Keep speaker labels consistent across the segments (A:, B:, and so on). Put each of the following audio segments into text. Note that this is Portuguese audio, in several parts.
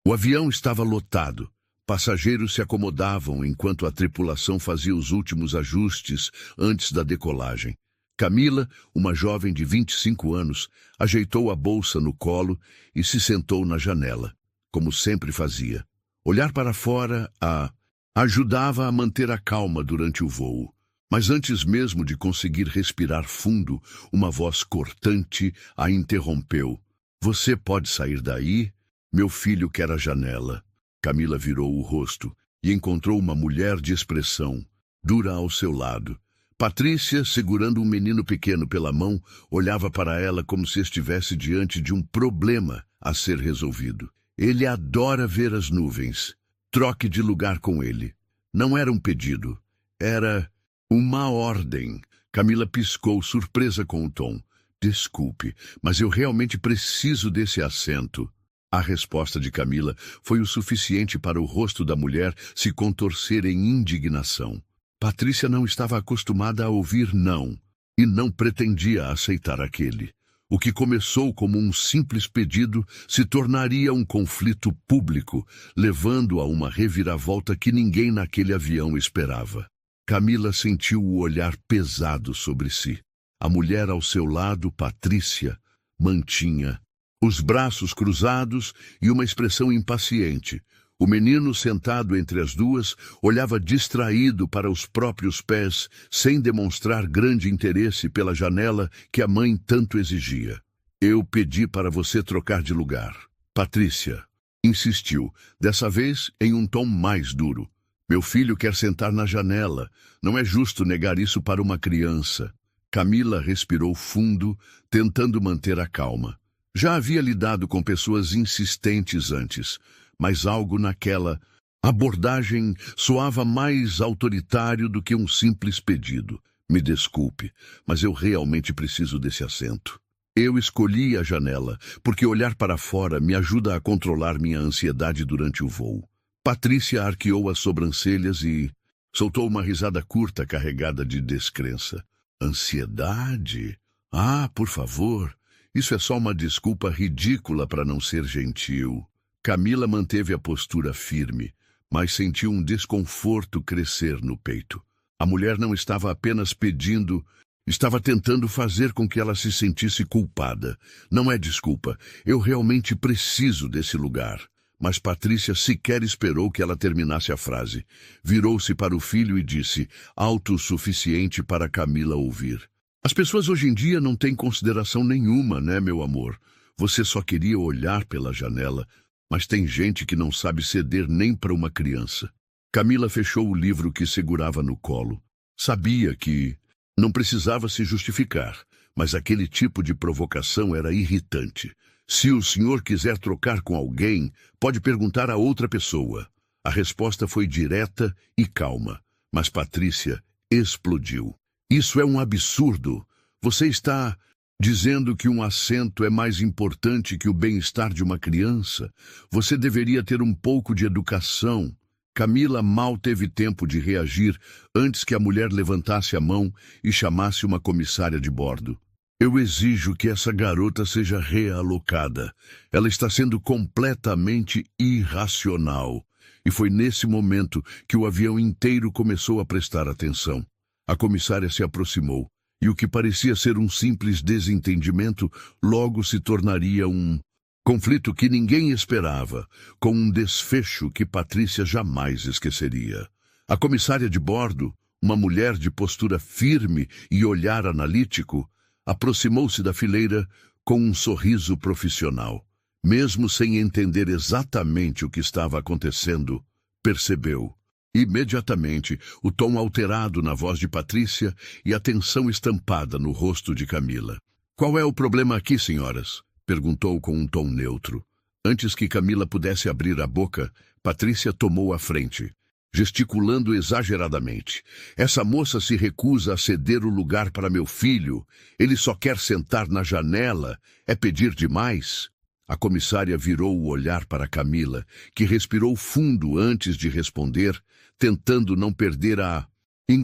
A: O avião estava lotado. Passageiros se acomodavam enquanto a tripulação fazia os últimos ajustes antes da decolagem. Camila, uma jovem de 25 anos, ajeitou a bolsa no colo e se sentou na janela, como sempre fazia. Olhar para fora a ajudava a manter a calma durante o voo. Mas antes mesmo de conseguir respirar fundo, uma voz cortante a interrompeu. Você pode sair daí? Meu filho quer a janela. Camila virou o rosto e encontrou uma mulher de expressão dura ao seu lado. Patrícia, segurando um menino pequeno pela mão, olhava para ela como se estivesse diante de um problema a ser resolvido. Ele adora ver as nuvens. Troque de lugar com ele. Não era um pedido. Era uma ordem. Camila piscou, surpresa com o tom. Desculpe, mas eu realmente preciso desse assento. A resposta de Camila foi o suficiente para o rosto da mulher se contorcer em indignação. Patrícia não estava acostumada a ouvir não, e não pretendia aceitar aquele. O que começou como um simples pedido se tornaria um conflito público, levando a uma reviravolta que ninguém naquele avião esperava. Camila sentiu o olhar pesado sobre si. A mulher ao seu lado, Patrícia, mantinha os braços cruzados e uma expressão impaciente. O menino, sentado entre as duas, olhava distraído para os próprios pés, sem demonstrar grande interesse pela janela que a mãe tanto exigia. Eu pedi para você trocar de lugar. Patrícia insistiu, dessa vez em um tom mais duro. Meu filho quer sentar na janela. Não é justo negar isso para uma criança. Camila respirou fundo, tentando manter a calma. Já havia lidado com pessoas insistentes antes, mas algo naquela abordagem soava mais autoritário do que um simples pedido. Me desculpe, mas eu realmente preciso desse assento. Eu escolhi a janela, porque olhar para fora me ajuda a controlar minha ansiedade durante o voo. Patrícia arqueou as sobrancelhas e soltou uma risada curta carregada de descrença. Ansiedade? Ah, por favor. Isso é só uma desculpa ridícula para não ser gentil. Camila manteve a postura firme, mas sentiu um desconforto crescer no peito. A mulher não estava apenas pedindo, estava tentando fazer com que ela se sentisse culpada. Não é desculpa, eu realmente preciso desse lugar. Mas Patrícia sequer esperou que ela terminasse a frase. Virou-se para o filho e disse, alto o suficiente para Camila ouvir. As pessoas hoje em dia não têm consideração nenhuma, né, meu amor? Você só queria olhar pela janela, mas tem gente que não sabe ceder nem para uma criança. Camila fechou o livro que segurava no colo. Sabia que não precisava se justificar, mas aquele tipo de provocação era irritante. Se o senhor quiser trocar com alguém, pode perguntar a outra pessoa. A resposta foi direta e calma, mas Patrícia explodiu. Isso é um absurdo. Você está dizendo que um assento é mais importante que o bem-estar de uma criança? Você deveria ter um pouco de educação. Camila mal teve tempo de reagir antes que a mulher levantasse a mão e chamasse uma comissária de bordo. Eu exijo que essa garota seja realocada. Ela está sendo completamente irracional. E foi nesse momento que o avião inteiro começou a prestar atenção. A comissária se aproximou, e o que parecia ser um simples desentendimento logo se tornaria um conflito que ninguém esperava, com um desfecho que Patrícia jamais esqueceria. A comissária de bordo, uma mulher de postura firme e olhar analítico, aproximou-se da fileira com um sorriso profissional. Mesmo sem entender exatamente o que estava acontecendo, percebeu imediatamente o tom alterado na voz de Patrícia e a tensão estampada no rosto de Camila. Qual é o problema aqui, senhoras? Perguntou com um tom neutro. Antes que Camila pudesse abrir a boca, Patrícia tomou a frente, gesticulando exageradamente. Essa moça se recusa a ceder o lugar para meu filho. Ele só quer sentar na janela. É pedir demais? A comissária virou o olhar para Camila, que respirou fundo antes de responder, tentando não perder a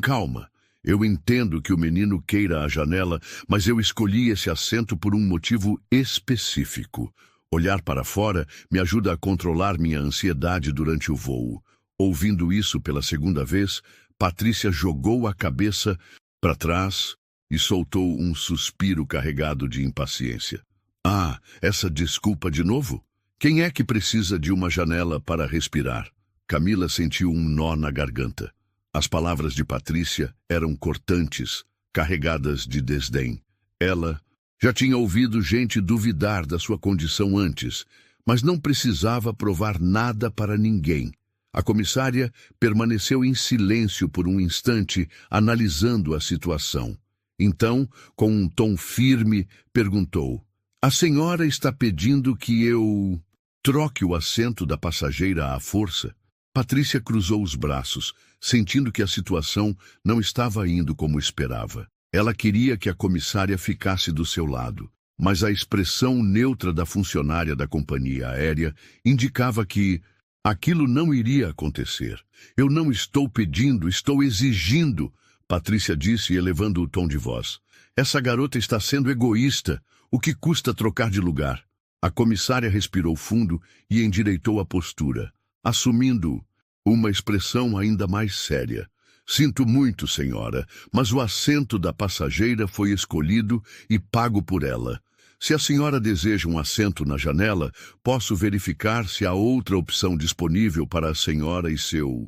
A: calma. Eu entendo que o menino queira a janela, mas eu escolhi esse assento por um motivo específico. Olhar para fora me ajuda a controlar minha ansiedade durante o voo. Ouvindo isso pela segunda vez, Patrícia jogou a cabeça para trás e soltou um suspiro carregado de impaciência. Ah, essa desculpa de novo? Quem é que precisa de uma janela para respirar? Camila sentiu um nó na garganta. As palavras de Patrícia eram cortantes, carregadas de desdém. Ela já tinha ouvido gente duvidar da sua condição antes, mas não precisava provar nada para ninguém. A comissária permaneceu em silêncio por um instante, analisando a situação. Então, com um tom firme, perguntou: "A senhora está pedindo que eu troque o assento da passageira à força?" Patrícia cruzou os braços, sentindo que a situação não estava indo como esperava. Ela queria que a comissária ficasse do seu lado, mas a expressão neutra da funcionária da companhia aérea indicava que aquilo não iria acontecer. "Eu não estou pedindo, estou exigindo", Patrícia disse, elevando o tom de voz. "Essa garota está sendo egoísta. O que custa trocar de lugar?" A comissária respirou fundo e endireitou a postura, assumindo uma expressão ainda mais séria. "Sinto muito, senhora, mas o assento da passageira foi escolhido e pago por ela. Se a senhora deseja um assento na janela, posso verificar se há outra opção disponível para a senhora e seu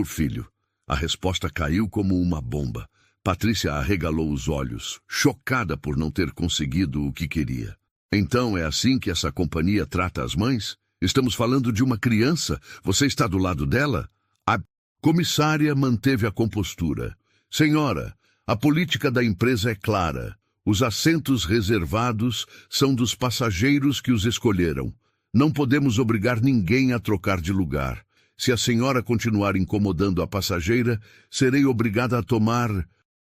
A: filho." A resposta caiu como uma bomba. Patrícia arregalou os olhos, chocada por não ter conseguido o que queria. "Então é assim que essa companhia trata as mães? Estamos falando de uma criança. Você está do lado dela?" A comissária manteve a compostura. "Senhora, a política da empresa é clara. Os assentos reservados são dos passageiros que os escolheram. Não podemos obrigar ninguém a trocar de lugar. Se a senhora continuar incomodando a passageira, serei obrigada a tomar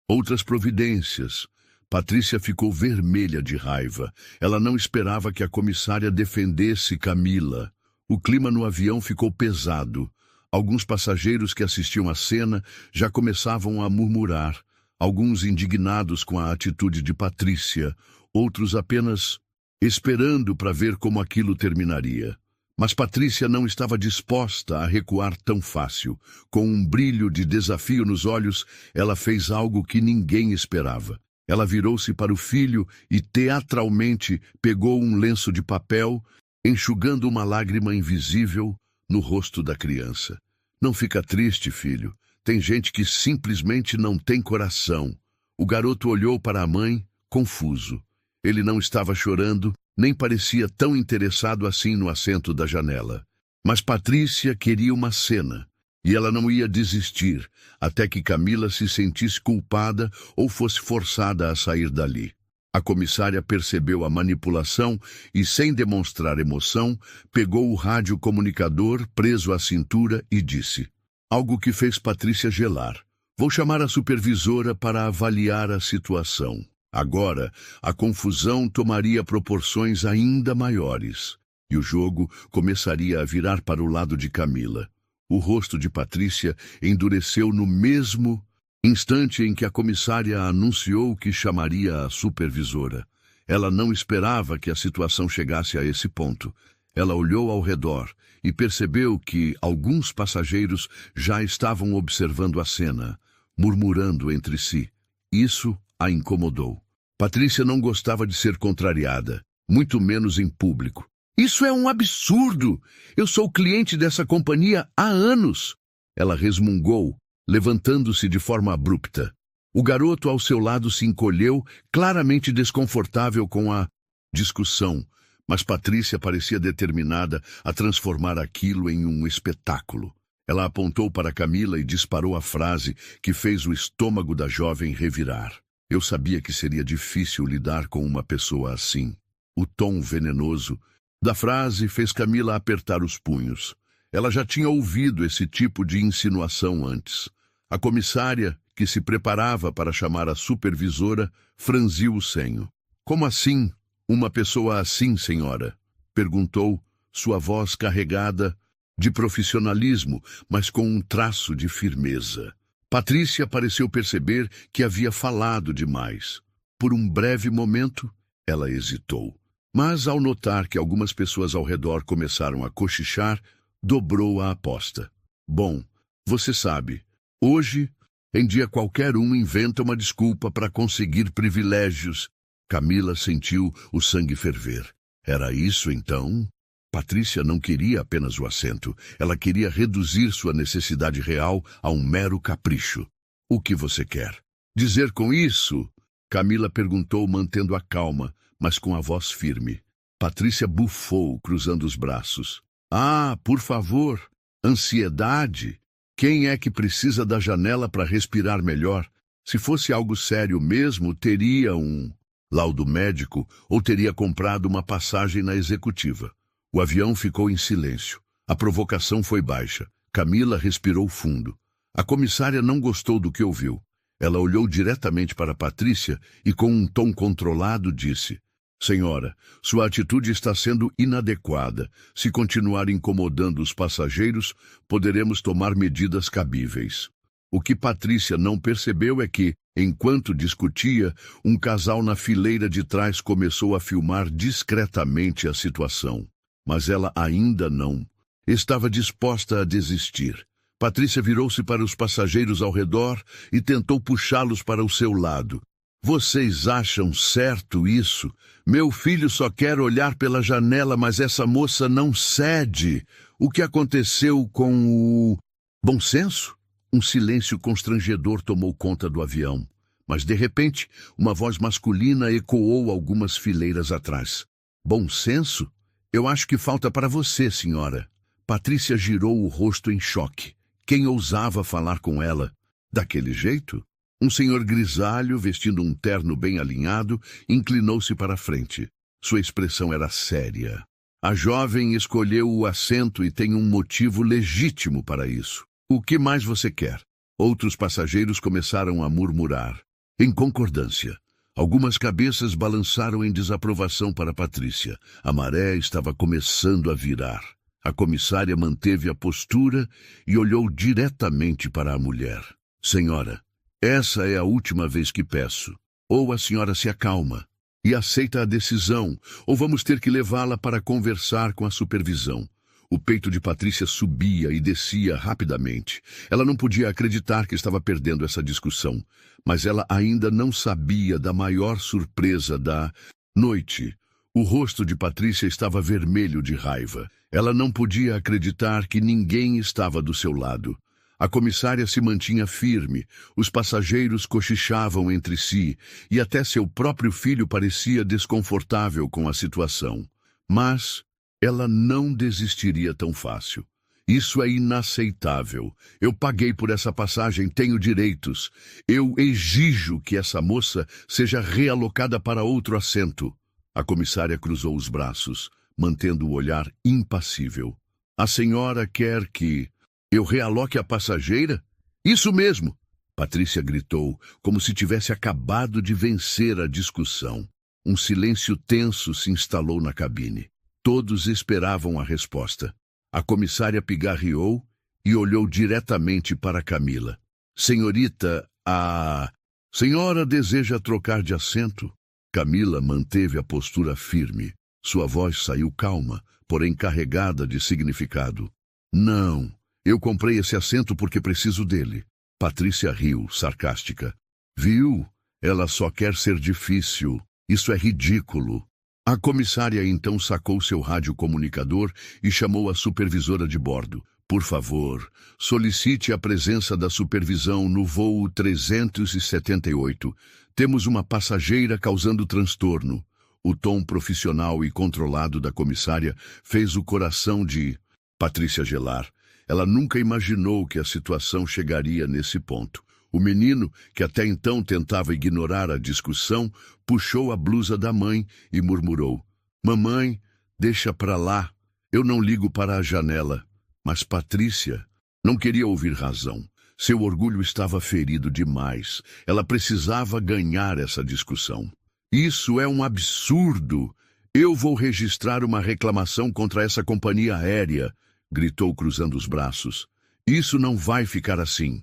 A: outras providências." Patrícia ficou vermelha de raiva. Ela não esperava que a comissária defendesse Camila. O clima no avião ficou pesado. Alguns passageiros que assistiam à cena já começavam a murmurar, alguns indignados com a atitude de Patrícia, outros apenas esperando para ver como aquilo terminaria. Mas Patrícia não estava disposta a recuar tão fácil. Com um brilho de desafio nos olhos, ela fez algo que ninguém esperava. Ela virou-se para o filho e teatralmente pegou um lenço de papel, enxugando uma lágrima invisível no rosto da criança. "Não fica triste, filho. Tem gente que simplesmente não tem coração." O garoto olhou para a mãe, confuso. Ele não estava chorando, nem parecia tão interessado assim no assento da janela. Mas Patrícia queria uma cena, e ela não ia desistir até que Camila se sentisse culpada ou fosse forçada a sair dali. A comissária percebeu a manipulação e, sem demonstrar emoção, pegou o radiocomunicador preso à cintura e disse, algo que fez Patrícia gelar: "Vou chamar a supervisora para avaliar a situação." Agora, a confusão tomaria proporções ainda maiores, e o jogo começaria a virar para o lado de Camila. O rosto de Patrícia endureceu no mesmo instante em que a comissária anunciou que chamaria a supervisora. Ela não esperava que a situação chegasse a esse ponto. Ela olhou ao redor e percebeu que alguns passageiros já estavam observando a cena, murmurando entre si. Isso a incomodou. Patrícia não gostava de ser contrariada, muito menos em público. "Isso é um absurdo! Eu sou cliente dessa companhia há anos!" Ela resmungou, levantando-se de forma abrupta. O garoto ao seu lado se encolheu, claramente desconfortável com a discussão, mas Patrícia parecia determinada a transformar aquilo em um espetáculo. Ela apontou para Camila e disparou a frase que fez o estômago da jovem revirar. Eu sabia que seria difícil lidar com uma pessoa assim. O tom venenoso da frase fez Camila apertar os punhos. Ela já tinha ouvido esse tipo de insinuação antes. A comissária, que se preparava para chamar a supervisora, franziu o senho. "Como assim? Uma pessoa assim, senhora?" perguntou, sua voz carregada de profissionalismo, mas com um traço de firmeza. Patrícia pareceu perceber que havia falado demais. Por um breve momento, ela hesitou. Mas, ao notar que algumas pessoas ao redor começaram a cochichar, dobrou a aposta. Bom, você sabe, hoje em dia qualquer um inventa uma desculpa para conseguir privilégios. Camila sentiu o sangue ferver. Era isso então? Patrícia não queria apenas o assento. Ela queria reduzir sua necessidade real a um mero capricho. O que você quer dizer com isso? Camila perguntou, mantendo a calma, mas com a voz firme. Patrícia bufou, cruzando os braços. Ah, por favor, ansiedade. Quem é que precisa da janela para respirar melhor? Se fosse algo sério mesmo, teria um laudo médico ou teria comprado uma passagem na executiva. O avião ficou em silêncio. A provocação foi baixa. Camila respirou fundo. A comissária não gostou do que ouviu. Ela olhou diretamente para Patrícia e, com um tom controlado, disse: Senhora, sua atitude está sendo inadequada. Se continuar incomodando os passageiros, poderemos tomar medidas cabíveis. O que Patrícia não percebeu é que, enquanto discutia, um casal na fileira de trás começou a filmar discretamente a situação. Mas ela ainda não estava disposta a desistir. Patrícia virou-se para os passageiros ao redor e tentou puxá-los para o seu lado. Vocês acham certo isso? Meu filho só quer olhar pela janela, mas essa moça não cede. O que aconteceu com o bom senso? Um silêncio constrangedor tomou conta do avião. Mas, de repente, uma voz masculina ecoou algumas fileiras atrás. Bom senso? Eu acho que falta para você, senhora. Patrícia girou o rosto em choque. Quem ousava falar com ela? Daquele jeito? Um senhor grisalho, vestindo um terno bem alinhado, inclinou-se para a frente. Sua expressão era séria. A jovem escolheu o assento e tem um motivo legítimo para isso. O que mais você quer? Outros passageiros começaram a murmurar. Em concordância. Algumas cabeças balançaram em desaprovação para Patrícia. A maré estava começando a virar. A comissária manteve a postura e olhou diretamente para a mulher. Senhora, essa é a última vez que peço. Ou a senhora se acalma e aceita a decisão, ou vamos ter que levá-la para conversar com a supervisão. O peito de Patrícia subia e descia rapidamente. Ela não podia acreditar que estava perdendo essa discussão, mas ela ainda não sabia da maior surpresa da noite. O rosto de Patrícia estava vermelho de raiva. Ela não podia acreditar que ninguém estava do seu lado. A comissária se mantinha firme, os passageiros cochichavam entre si, e até seu próprio filho parecia desconfortável com a situação. Mas ela não desistiria tão fácil. Isso é inaceitável. Eu paguei por essa passagem, tenho direitos. Eu exijo que essa moça seja realocada para outro assento. A comissária cruzou os braços, mantendo o olhar impassível. A senhora quer que eu realoque a passageira? Isso mesmo! Patrícia gritou, como se tivesse acabado de vencer a discussão. Um silêncio tenso se instalou na cabine. Todos esperavam a resposta. A comissária pigarreou e olhou diretamente para Camila. Senhorita, a senhora deseja trocar de assento? Camila manteve a postura firme. Sua voz saiu calma, porém carregada de significado. Não, eu comprei esse assento porque preciso dele. Patrícia riu, sarcástica. Viu? Ela só quer ser difícil. Isso é ridículo. A comissária então sacou seu radiocomunicador e chamou a supervisora de bordo. Por favor, solicite a presença da supervisão no voo 378. Temos uma passageira causando transtorno. O tom profissional e controlado da comissária fez o coração de Patrícia gelar. Ela nunca imaginou que a situação chegaria nesse ponto. O menino, que até então tentava ignorar a discussão, puxou a blusa da mãe e murmurou. Mamãe, deixa pra lá. Eu não ligo para a janela. Mas Patrícia não queria ouvir razão. Seu orgulho estava ferido demais. Ela precisava ganhar essa discussão. Isso é um absurdo. Eu vou registrar uma reclamação contra essa companhia aérea, gritou cruzando os braços. Isso não vai ficar assim.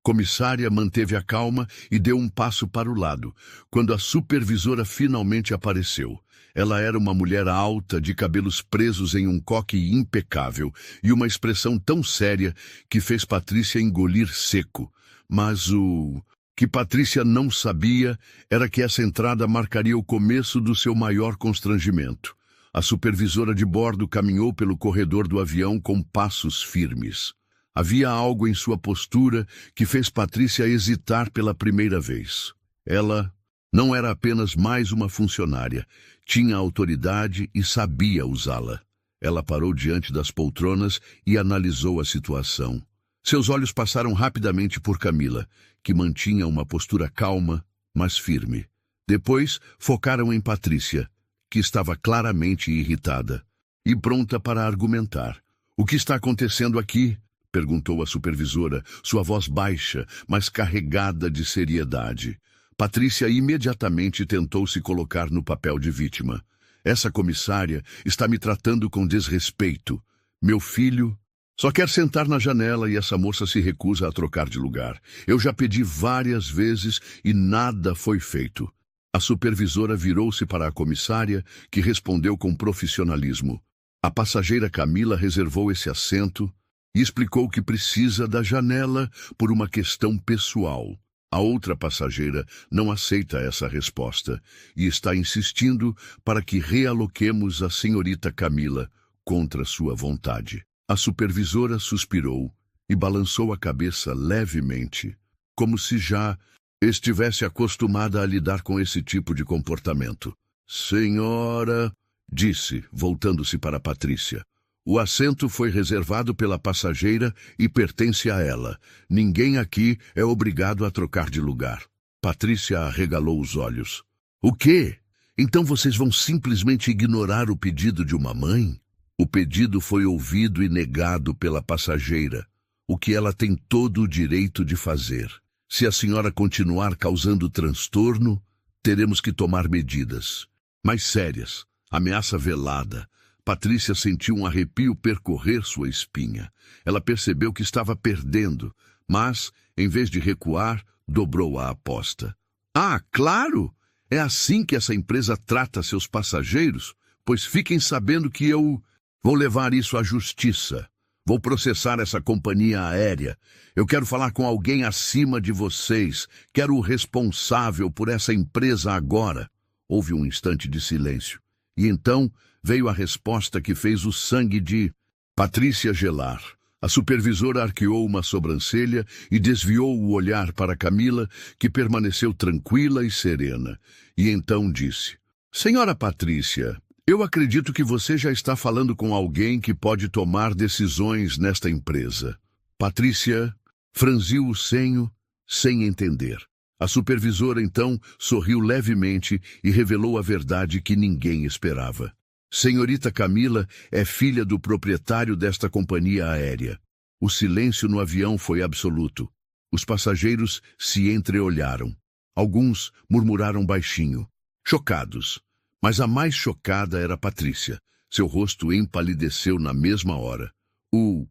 A: Comissária manteve a calma e deu um passo para o lado, quando a supervisora finalmente apareceu. Ela era uma mulher alta, de cabelos presos em um coque impecável, e uma expressão tão séria que fez Patrícia engolir seco. Mas o que Patrícia não sabia era que essa entrada marcaria o começo do seu maior constrangimento. A supervisora de bordo caminhou pelo corredor do avião com passos firmes. Havia algo em sua postura que fez Patrícia hesitar pela primeira vez. Ela não era apenas mais uma funcionária, tinha autoridade e sabia usá-la. Ela parou diante das poltronas e analisou a situação. Seus olhos passaram rapidamente por Camila, que mantinha uma postura calma, mas firme. Depois, focaram em Patrícia, que estava claramente irritada e pronta para argumentar. "O que está acontecendo aqui?" perguntou a supervisora, sua voz baixa, mas carregada de seriedade. Patrícia imediatamente tentou se colocar no papel de vítima. "Essa comissária está me tratando com desrespeito. Meu filho só quer sentar na janela e essa moça se recusa a trocar de lugar. Eu já pedi várias vezes e nada foi feito." A supervisora virou-se para a comissária, que respondeu com profissionalismo. A passageira Camila reservou esse assento e explicou que precisa da janela por uma questão pessoal. A outra passageira não aceita essa resposta e está insistindo para que realoquemos a senhorita Camila contra sua vontade. A supervisora suspirou e balançou a cabeça levemente, como se já estivesse acostumada a lidar com esse tipo de comportamento. "Senhora", disse, voltando-se para Patrícia, "o assento foi reservado pela passageira e pertence a ela. Ninguém aqui é obrigado a trocar de lugar." Patrícia arregalou os olhos. "O quê? Então vocês vão simplesmente ignorar o pedido de uma mãe?" "O pedido foi ouvido e negado pela passageira, o que ela tem todo o direito de fazer. Se a senhora continuar causando transtorno, teremos que tomar medidas mais sérias." Ameaça velada. Patrícia sentiu um arrepio percorrer sua espinha. Ela percebeu que estava perdendo, mas, em vez de recuar, dobrou a aposta. "Ah, claro! É assim que essa empresa trata seus passageiros? Pois fiquem sabendo que eu vou levar isso à justiça. Vou processar essa companhia aérea. Eu quero falar com alguém acima de vocês. Quero o responsável por essa empresa agora." Houve um instante de silêncio. E então veio a resposta que fez o sangue de Patrícia gelar. A supervisora arqueou uma sobrancelha e desviou o olhar para Camila, que permaneceu tranquila e serena. E então disse: "Senhora Patrícia, eu acredito que você já está falando com alguém que pode tomar decisões nesta empresa." Patrícia franziu o senho, sem entender. A supervisora, então, sorriu levemente e revelou a verdade que ninguém esperava. "Senhorita Camila é filha do proprietário desta companhia aérea." O silêncio no avião foi absoluto. Os passageiros se entreolharam. Alguns murmuraram baixinho, chocados. Mas a mais chocada era Patrícia. Seu rosto empalideceu na mesma hora. O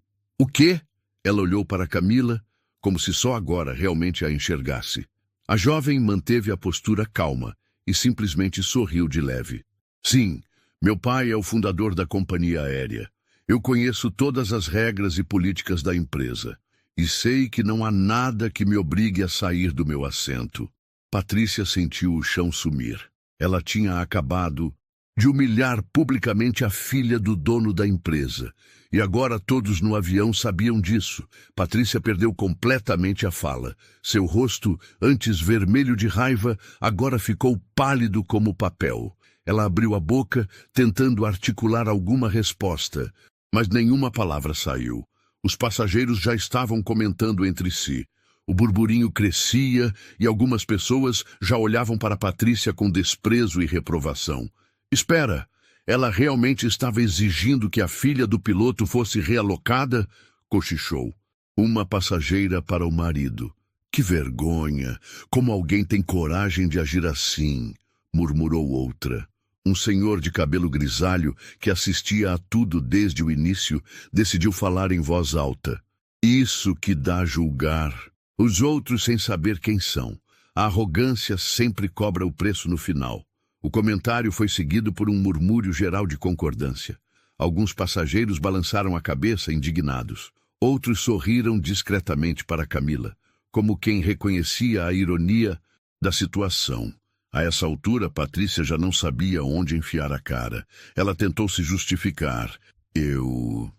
A: quê?" Ela olhou para Camila, como se só agora realmente a enxergasse. A jovem manteve a postura calma e simplesmente sorriu de leve. "Sim, meu pai é o fundador da companhia aérea. Eu conheço todas as regras e políticas da empresa. E sei que não há nada que me obrigue a sair do meu assento." Patrícia sentiu o chão sumir. Ela tinha acabado de humilhar publicamente a filha do dono da empresa. E agora todos no avião sabiam disso. Patrícia perdeu completamente a fala. Seu rosto, antes vermelho de raiva, agora ficou pálido como papel. Ela abriu a boca, tentando articular alguma resposta, mas nenhuma palavra saiu. Os passageiros já estavam comentando entre si. O burburinho crescia e algumas pessoas já olhavam para Patrícia com desprezo e reprovação. "Espera, ela realmente estava exigindo que a filha do piloto fosse realocada?" cochichou. Uma passageira para o marido. "Que vergonha! Como alguém tem coragem de agir assim?" murmurou outra. Um senhor de cabelo grisalho, que assistia a tudo desde o início, decidiu falar em voz alta. "Isso que dá a julgar Os outros sem saber quem são. A arrogância sempre cobra o preço no final. O comentário foi seguido por um murmúrio geral de concordância. Alguns passageiros balançaram a cabeça, indignados. Outros sorriram discretamente para Camila, como quem reconhecia a ironia da situação. A essa altura, Patrícia já não sabia onde enfiar a cara. Ela tentou se justificar. Eu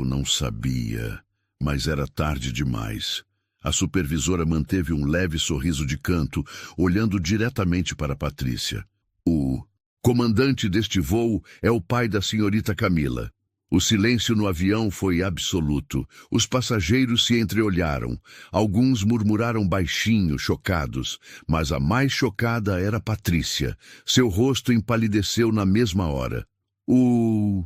A: não sabia, mas era tarde demais. A supervisora manteve um leve sorriso de canto, olhando diretamente para Patrícia. O comandante deste voo é o pai da senhorita Camila. O silêncio no avião foi absoluto. Os passageiros se entreolharam. Alguns murmuraram baixinho, chocados, mas a mais chocada era Patrícia. Seu rosto empalideceu na mesma hora. O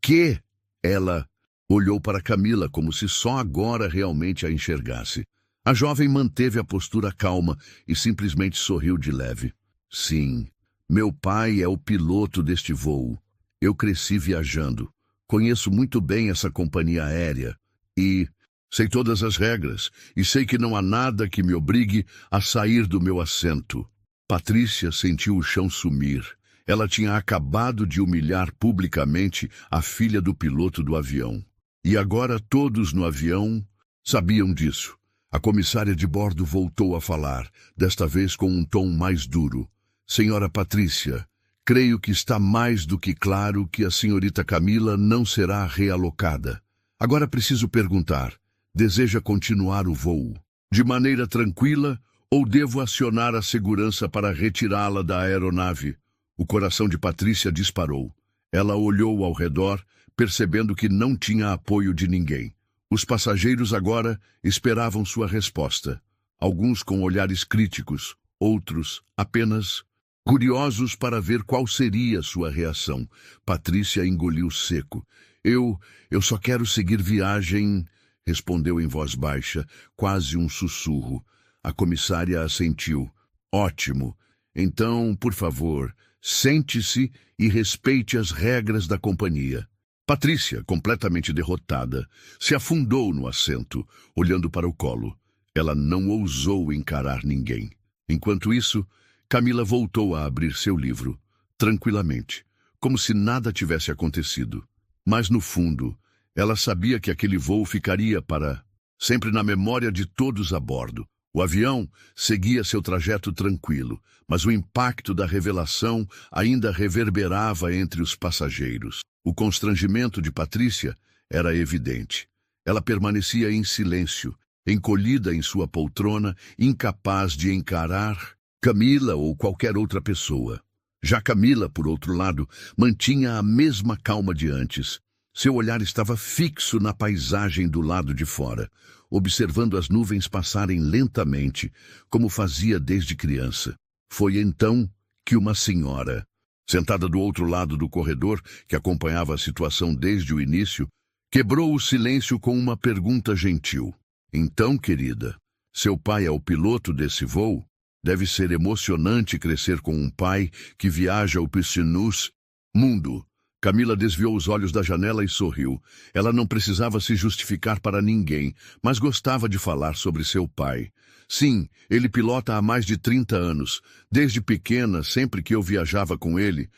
A: quê? Ela olhou para Camila como se só agora realmente a enxergasse. A jovem manteve a postura calma e simplesmente sorriu de leve. Sim, meu pai é o piloto deste voo. Eu cresci viajando. Conheço muito bem essa companhia aérea e sei todas as regras e sei que não há nada que me obrigue a sair do meu assento. Patrícia sentiu o chão sumir. Ela tinha acabado de humilhar publicamente a filha do piloto do avião. E agora todos no avião sabiam disso. A comissária de bordo voltou a falar, desta vez com um tom mais duro. Senhora Patrícia, creio que está mais do que claro que a senhorita Camila não será realocada. Agora preciso perguntar, deseja continuar o voo de maneira tranquila ou devo acionar a segurança para retirá-la da aeronave? O coração de Patrícia disparou. Ela olhou ao redor, percebendo que não tinha apoio de ninguém. Os passageiros agora esperavam sua resposta. Alguns com olhares críticos, outros apenas curiosos para ver qual seria sua reação. Patrícia engoliu seco. Eu só quero seguir viagem, respondeu em voz baixa, quase um sussurro. A comissária assentiu. Ótimo. Então, por favor, sente-se e respeite as regras da companhia. Patrícia, completamente derrotada, se afundou no assento, olhando para o colo. Ela não ousou encarar ninguém. Enquanto isso, Camila voltou a abrir seu livro, tranquilamente, como se nada tivesse acontecido. Mas, no fundo, ela sabia que aquele voo ficaria para sempre na memória de todos a bordo. O avião seguia seu trajeto tranquilo, mas o impacto da revelação ainda reverberava entre os passageiros. O constrangimento de Patrícia era evidente. Ela permanecia em silêncio, encolhida em sua poltrona, incapaz de encarar Camila ou qualquer outra pessoa. Já Camila, por outro lado, mantinha a mesma calma de antes. Seu olhar estava fixo na paisagem do lado de fora, observando as nuvens passarem lentamente, como fazia desde criança. Foi então que uma senhora, sentada do outro lado do corredor, que acompanhava a situação desde o início, quebrou o silêncio com uma pergunta gentil. Então, querida, seu pai é o piloto desse voo? Deve ser emocionante crescer com um pai que viaja o piscinus mundo. Camila desviou os olhos da janela e sorriu. Ela não precisava se justificar para ninguém, mas gostava de falar sobre seu pai. Sim, ele pilota há mais de 30 anos. Desde pequena, sempre que eu viajava com ele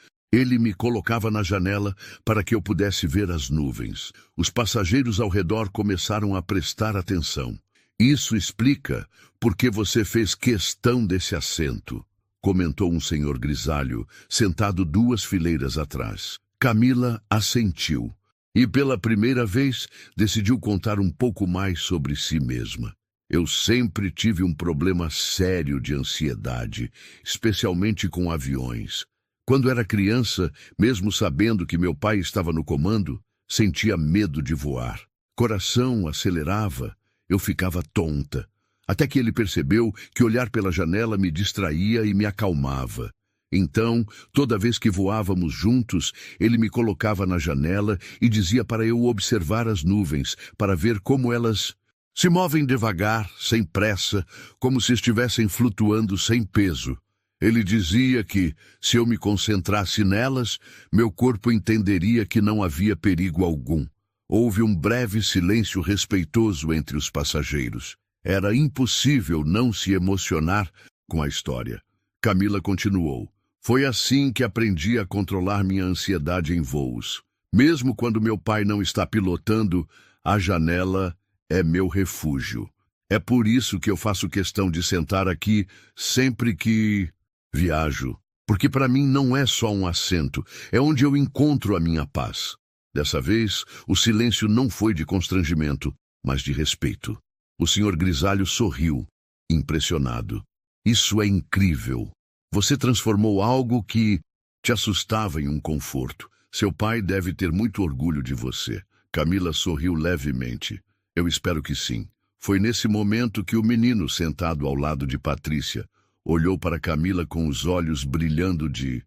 A: me colocava na janela para que eu pudesse ver as nuvens. Os passageiros ao redor começaram a prestar atenção. Isso explica por que você fez questão desse assento, comentou um senhor grisalho, sentado 2 fileiras atrás. Camila assentiu e, pela primeira vez, decidiu contar um pouco mais sobre si mesma. Eu sempre tive um problema sério de ansiedade, especialmente com aviões. Quando era criança, mesmo sabendo que meu pai estava no comando, sentia medo de voar. Coração acelerava. Eu ficava tonta, até que ele percebeu que olhar pela janela me distraía e me acalmava. Então, toda vez que voávamos juntos, ele me colocava na janela e dizia para eu observar as nuvens, para ver como elas se movem devagar, sem pressa, como se estivessem flutuando sem peso. Ele dizia que, se eu me concentrasse nelas, meu corpo entenderia que não havia perigo algum. Houve um breve silêncio respeitoso entre os passageiros. Era impossível não se emocionar com a história. Camila continuou. Foi assim que aprendi a controlar minha ansiedade em voos. Mesmo quando meu pai não está pilotando, a janela é meu refúgio. É por isso que eu faço questão de sentar aqui sempre que viajo. Porque para mim não é só um assento, é onde eu encontro a minha paz. Dessa vez, o silêncio não foi de constrangimento, mas de respeito. O senhor Grisalho sorriu, impressionado. Isso é incrível. Você transformou algo que te assustava em um conforto. Seu pai deve ter muito orgulho de você. Camila sorriu levemente. Eu espero que sim. Foi nesse momento que o menino, sentado ao lado de Patrícia, olhou para Camila com os olhos brilhando de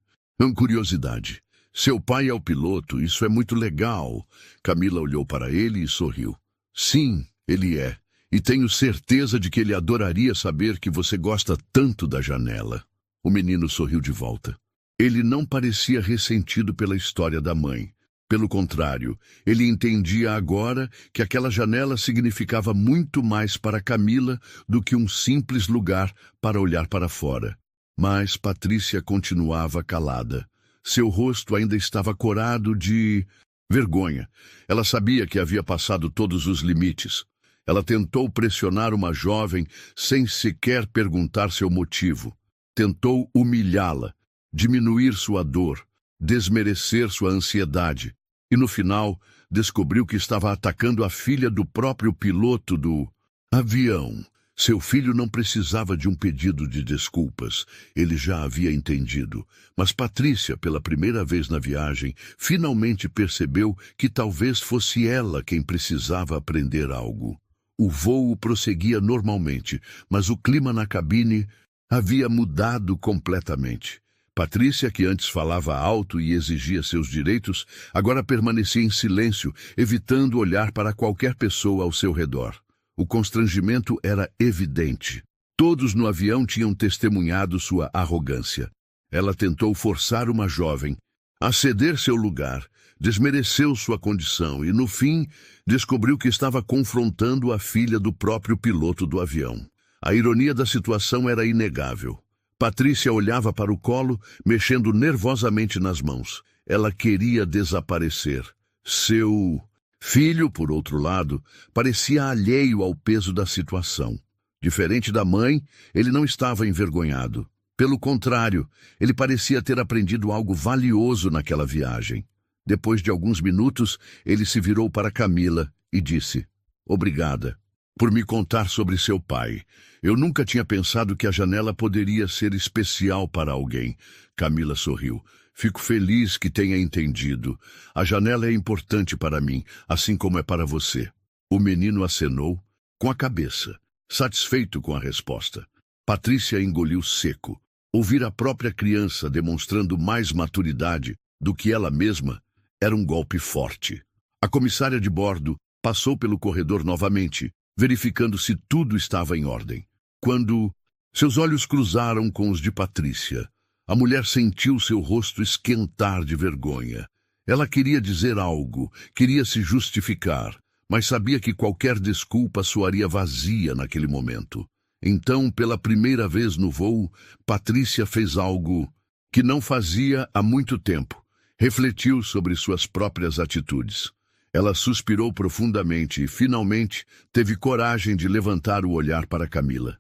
A: curiosidade. Seu pai é o piloto, isso é muito legal. Camila olhou para ele e sorriu. Sim, ele é. E tenho certeza de que ele adoraria saber que você gosta tanto da janela. O menino sorriu de volta. Ele não parecia ressentido pela história da mãe. Pelo contrário, ele entendia agora que aquela janela significava muito mais para Camila do que um simples lugar para olhar para fora. Mas Patrícia continuava calada. Seu rosto ainda estava corado de vergonha. Ela sabia que havia passado todos os limites. Ela tentou pressionar uma jovem sem sequer perguntar seu motivo. Tentou humilhá-la, diminuir sua dor, desmerecer sua ansiedade. E no final, descobriu que estava atacando a filha do próprio piloto do avião. Seu filho não precisava de um pedido de desculpas. Ele já havia entendido. Mas Patrícia, pela primeira vez na viagem, finalmente percebeu que talvez fosse ela quem precisava aprender algo. O voo prosseguia normalmente, mas o clima na cabine havia mudado completamente. Patrícia, que antes falava alto e exigia seus direitos, agora permanecia em silêncio, evitando olhar para qualquer pessoa ao seu redor. O constrangimento era evidente. Todos no avião tinham testemunhado sua arrogância. Ela tentou forçar uma jovem a ceder seu lugar, desmereceu sua condição e, no fim, descobriu que estava confrontando a filha do próprio piloto do avião. A ironia da situação era inegável. Patrícia olhava para o colo, mexendo nervosamente nas mãos. Ela queria desaparecer. Seu filho, por outro lado, parecia alheio ao peso da situação. Diferente da mãe, ele não estava envergonhado. Pelo contrário, ele parecia ter aprendido algo valioso naquela viagem. Depois de alguns minutos, ele se virou para Camila e disse: "Obrigada por me contar sobre seu pai. Eu nunca tinha pensado que a janela poderia ser especial para alguém." Camila sorriu. "Fico feliz que tenha entendido. A janela é importante para mim, assim como é para você." O menino acenou com a cabeça, satisfeito com a resposta. Patrícia engoliu seco. Ouvir a própria criança demonstrando mais maturidade do que ela mesma era um golpe forte. A comissária de bordo passou pelo corredor novamente, verificando se tudo estava em ordem. Quando seus olhos cruzaram com os de Patrícia, a mulher sentiu seu rosto esquentar de vergonha. Ela queria dizer algo, queria se justificar, mas sabia que qualquer desculpa soaria vazia naquele momento. Então, pela primeira vez no voo, Patrícia fez algo que não fazia há muito tempo. Refletiu sobre suas próprias atitudes. Ela suspirou profundamente e, finalmente, teve coragem de levantar o olhar para Camila.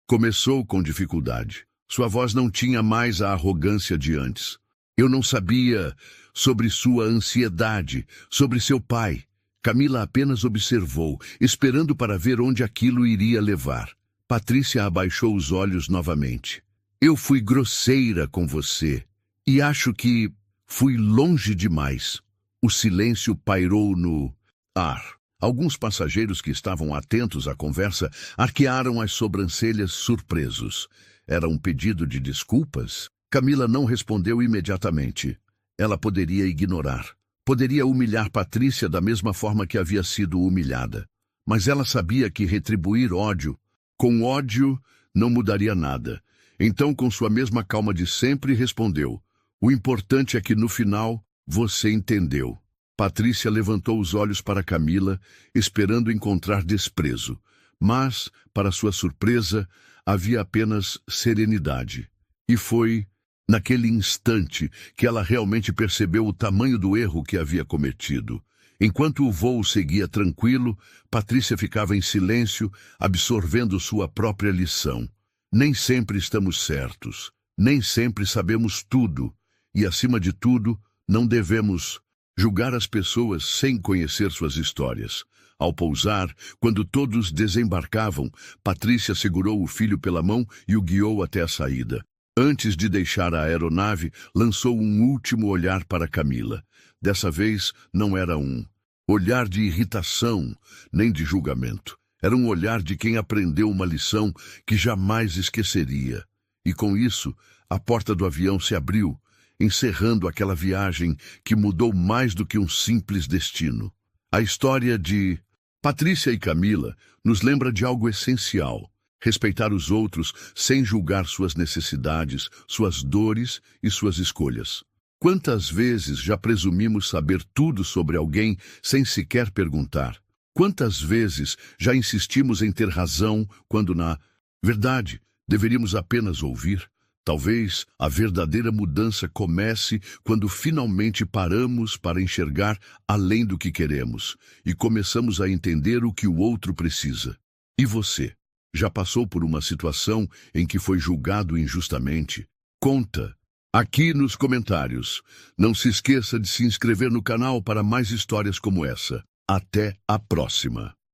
A: Começou com dificuldade. Sua voz não tinha mais a arrogância de antes. "Eu não sabia sobre sua ansiedade, sobre seu pai." Camila apenas observou, esperando para ver onde aquilo iria levar. Patrícia abaixou os olhos novamente. "Eu fui grosseira com você e acho que fui longe demais." O silêncio pairou no ar. Alguns passageiros que estavam atentos à conversa arquearam as sobrancelhas surpresos. Era um pedido de desculpas? Camila não respondeu imediatamente. Ela poderia ignorar. Poderia humilhar Patrícia da mesma forma que havia sido humilhada. Mas ela sabia que retribuir ódio com ódio não mudaria nada. Então, com sua mesma calma de sempre, respondeu: "O importante é que, no final, você entendeu." Patrícia levantou os olhos para Camila, esperando encontrar desprezo. mas, para sua surpresa, havia apenas serenidade. E foi naquele instante que ela realmente percebeu o tamanho do erro que havia cometido. Enquanto o voo seguia tranquilo, Patrícia ficava em silêncio, absorvendo sua própria lição. Nem sempre estamos certos, nem sempre sabemos tudo, e, acima de tudo, não devemos julgar as pessoas sem conhecer suas histórias. Ao pousar, quando todos desembarcavam, Patrícia segurou o filho pela mão e o guiou até a saída. Antes de deixar a aeronave, lançou um último olhar para Camila. Dessa vez, não era um olhar de irritação, nem de julgamento. Era um olhar de quem aprendeu uma lição que jamais esqueceria. E com isso, a porta do avião se abriu, encerrando aquela viagem que mudou mais do que um simples destino. A história de Patrícia e Camila nos lembra de algo essencial: respeitar os outros sem julgar suas necessidades, suas dores e suas escolhas. Quantas vezes já presumimos saber tudo sobre alguém sem sequer perguntar? Quantas vezes já insistimos em ter razão quando, na verdade, deveríamos apenas ouvir? Talvez a verdadeira mudança comece quando finalmente paramos para enxergar além do que queremos e começamos a entender o que o outro precisa. E você? Já passou por uma situação em que foi julgado injustamente? Conta aqui nos comentários. Não se esqueça de se inscrever no canal para mais histórias como essa. Até a próxima!